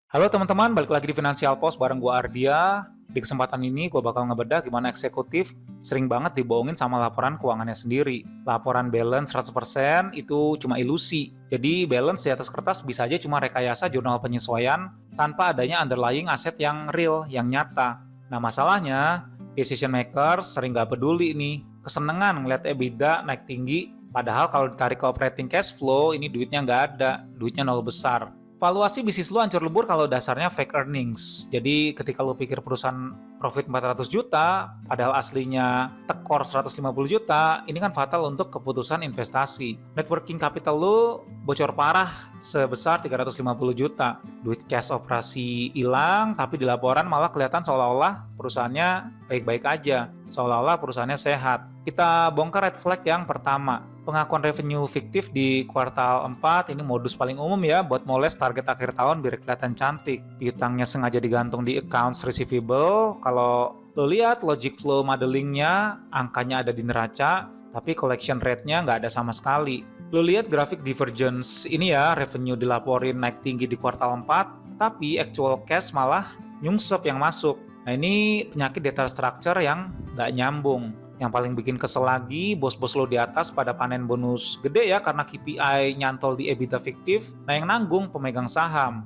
Halo teman-teman, balik lagi di Financial Post bareng gua Ardia. Di kesempatan ini gua bakal ngebedah gimana eksekutif sering banget dibohongin sama laporan keuangannya sendiri. Laporan balance 100% itu cuma ilusi. Jadi balance di atas kertas bisa aja cuma rekayasa jurnal penyesuaian tanpa adanya underlying aset yang real, yang nyata. Nah masalahnya, decision makers sering gak peduli nih. Kesenengan ngeliat EBITDA naik tinggi, padahal kalau ditarik ke operating cash flow, ini duitnya nggak ada, duitnya nol besar. Valuasi bisnis lu hancur lebur kalau dasarnya fake earnings. Jadi ketika lu pikir perusahaan profit 400 juta, padahal aslinya tekor 150 juta, ini kan fatal untuk keputusan investasi. Net working capital lu bocor parah sebesar 350 juta. Duit cash operasi hilang, tapi di laporan malah kelihatan seolah-olah perusahaannya baik-baik aja. Seolah-olah perusahaannya sehat. Kita bongkar red flag yang pertama. Pengakuan revenue fiktif di kuartal 4 ini modus paling umum ya buat moles target akhir tahun biar kelihatan cantik. Piutangnya sengaja digantung di accounts receivable. Kalau lo lihat logic flow modelingnya, angkanya ada di neraca, tapi collection rate-nya nggak ada sama sekali. Lo lihat grafik divergence ini ya, revenue dilaporin naik tinggi di kuartal 4, tapi actual cash malah nyungsep yang masuk. Nah ini penyakit data structure yang nggak nyambung. Yang paling bikin kesel lagi, bos-bos lo di atas pada panen bonus gede ya karena KPI nyantol di EBITDA fiktif. Nah yang nanggung pemegang saham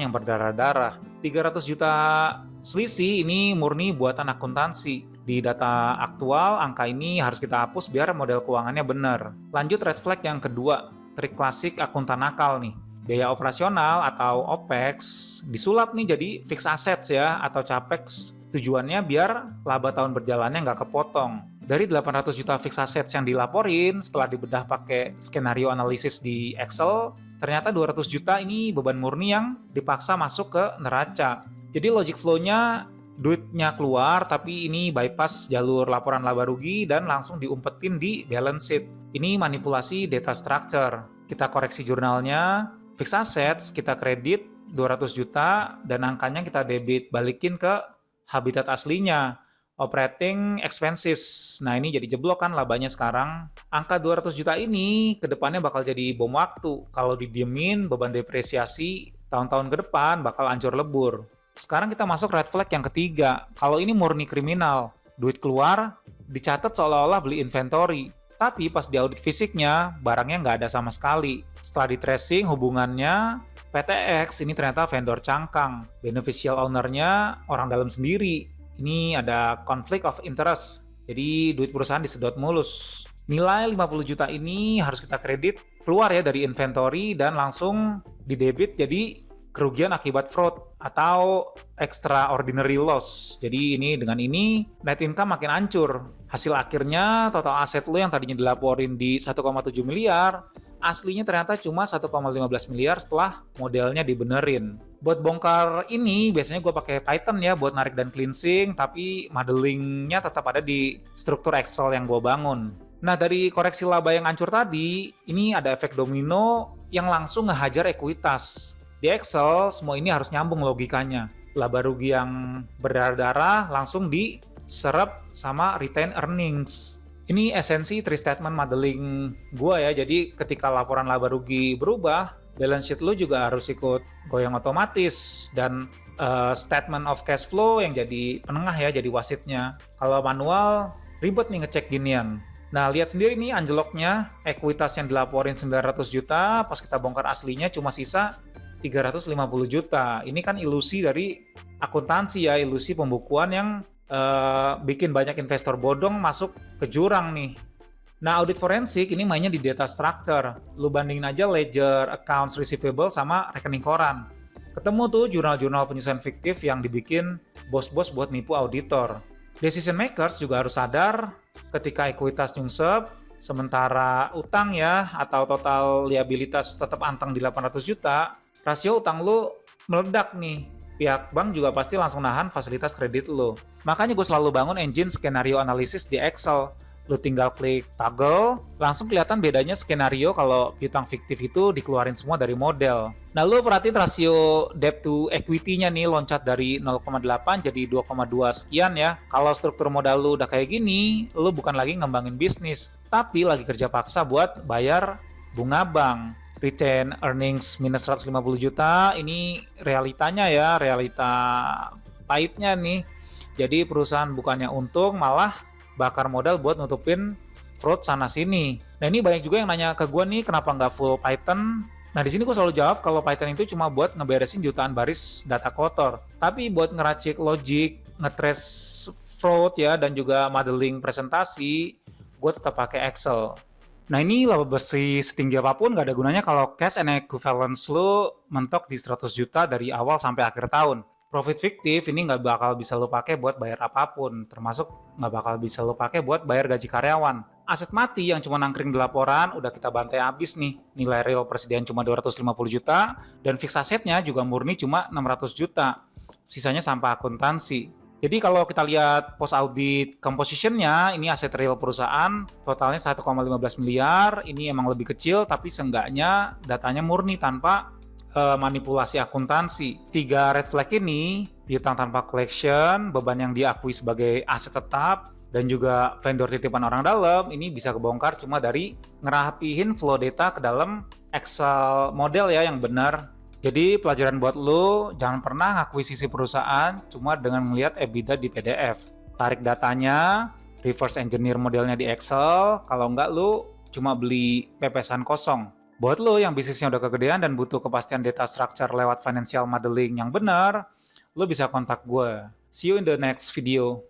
yang berdarah-darah. 300 juta selisih ini murni buatan akuntansi. Di data aktual, angka ini harus kita hapus biar model keuangannya benar. Lanjut red flag yang kedua, trik klasik akuntan nakal nih. Biaya operasional atau OPEX disulap nih jadi fixed assets ya atau CAPEX. Tujuannya biar laba tahun berjalannya nggak kepotong. Dari 800 juta fixed assets yang dilaporin, setelah dibedah pakai skenario analisis di Excel, ternyata 200 juta ini beban murni yang dipaksa masuk ke neraca. Jadi logic flow-nya duitnya keluar, tapi ini bypass jalur laporan laba rugi dan langsung diumpetin di balance sheet. Ini manipulasi data structure. Kita koreksi jurnalnya, fixed assets kita kredit 200 juta dan angkanya kita debit balikin ke habitat aslinya, operating expenses. Nah ini jadi jeblok kan labanya sekarang. Angka 200 juta ini kedepannya bakal jadi bom waktu. Kalau didiemin beban depresiasi tahun-tahun ke depan bakal hancur lebur. Sekarang kita masuk red flag yang ketiga. Kalau ini murni kriminal, duit keluar dicatat seolah-olah beli inventory. Tapi pas di audit fisiknya, barangnya nggak ada sama sekali. Setelah di tracing hubungannya, PTX ini ternyata vendor cangkang. Beneficial owner-nya orang dalam sendiri. Ini ada conflict of interest. Jadi duit perusahaan disedot mulus. Nilai 50 juta ini harus kita kredit keluar ya dari inventory dan langsung didebit jadi kerugian akibat fraud atau extraordinary loss. Jadi ini dengan ini net income makin hancur. Hasil akhirnya total aset lo yang tadinya dilaporin di 1,7 miliar, aslinya ternyata cuma 1,15 miliar setelah modelnya dibenerin. Buat bongkar ini biasanya gue pakai Python ya buat narik dan cleansing, tapi modelingnya tetap ada di struktur Excel yang gue bangun. Nah dari koreksi laba yang hancur tadi, ini ada efek domino yang langsung ngehajar ekuitas. Di Excel, semua ini harus nyambung logikanya. Laba rugi yang berdarah-darah langsung diserap sama retained earnings. Ini esensi three statement modeling gue ya. Jadi ketika laporan laba rugi berubah, balance sheet lu juga harus ikut goyang otomatis. Dan statement of cash flow yang jadi penengah ya, jadi wasitnya. Kalau manual, ribet nih ngecek ginian. Nah, lihat sendiri nih anjloknya, ekuitas yang dilaporin 900 juta, pas kita bongkar aslinya cuma sisa 350 juta. Ini kan ilusi dari akuntansi ya, ilusi pembukuan yang bikin banyak investor bodong masuk ke jurang nih. Nah, audit forensik ini mainnya di data structure. Lu bandingin aja ledger, accounts receivable sama rekening koran. Ketemu tuh jurnal-jurnal penyesuaian fiktif yang dibikin bos-bos buat nipu auditor. Decision makers juga harus sadar ketika ekuitas nyungsep, sementara utang ya atau total liabilitas tetap anteng di 800 juta, rasio utang lu meledak nih. Pihak bank juga pasti langsung nahan fasilitas kredit lu. Makanya gue selalu bangun engine skenario analisis di Excel. Lu tinggal klik toggle, langsung kelihatan bedanya skenario kalau piutang fiktif itu dikeluarin semua dari model. Nah lu perhatiin rasio debt to equity-nya nih loncat dari 0,8 jadi 2,2 sekian ya. Kalau struktur modal lu udah kayak gini, lu bukan lagi ngembangin bisnis, tapi lagi kerja paksa buat bayar bunga bank. Retained earnings minus 150 juta, ini realitanya ya, realita pahitnya nih. Jadi perusahaan bukannya untung, malah bakar modal buat nutupin fraud sana sini. Nah ini banyak juga yang nanya ke gue nih, kenapa nggak full Python? Nah di sini gue selalu jawab kalau Python itu cuma buat ngeberesin jutaan baris data kotor. Tapi buat ngeracik logic, ngetrace fraud ya, dan juga modeling presentasi, gue tetap pakai Excel. Nah ini laba bersih setinggi apapun gak ada gunanya kalau cash and equivalence lo mentok di 100 juta dari awal sampai akhir tahun. Profit fiktif ini nggak bakal bisa lo pakai buat bayar apapun, termasuk nggak bakal bisa lo pakai buat bayar gaji karyawan. Aset mati yang cuma nangkring di laporan udah kita bantai habis nih. Nilai real persediaan cuma 250 juta dan fix asetnya juga murni cuma 600 juta. Sisanya sampah akuntansi. Jadi kalau kita lihat post audit compositionnya, ini aset real perusahaan totalnya 1,15 miliar. Ini emang lebih kecil tapi seenggaknya datanya murni tanpa manipulasi akuntansi. 3 red flag ini, piutang tanpa collection, beban yang diakui sebagai aset tetap, dan juga vendor titipan orang dalam, ini bisa kebongkar cuma dari ngerapihin flow data ke dalam Excel model ya yang benar. Jadi pelajaran buat lo, jangan pernah ngakuisisi perusahaan cuma dengan melihat EBITDA di PDF. Tarik datanya, reverse engineer modelnya di Excel, kalau enggak lo cuma beli pepesan kosong. Buat lo yang bisnisnya udah kegedean dan butuh kepastian data structure lewat financial modeling yang benar, lo bisa kontak gue. See you in the next video.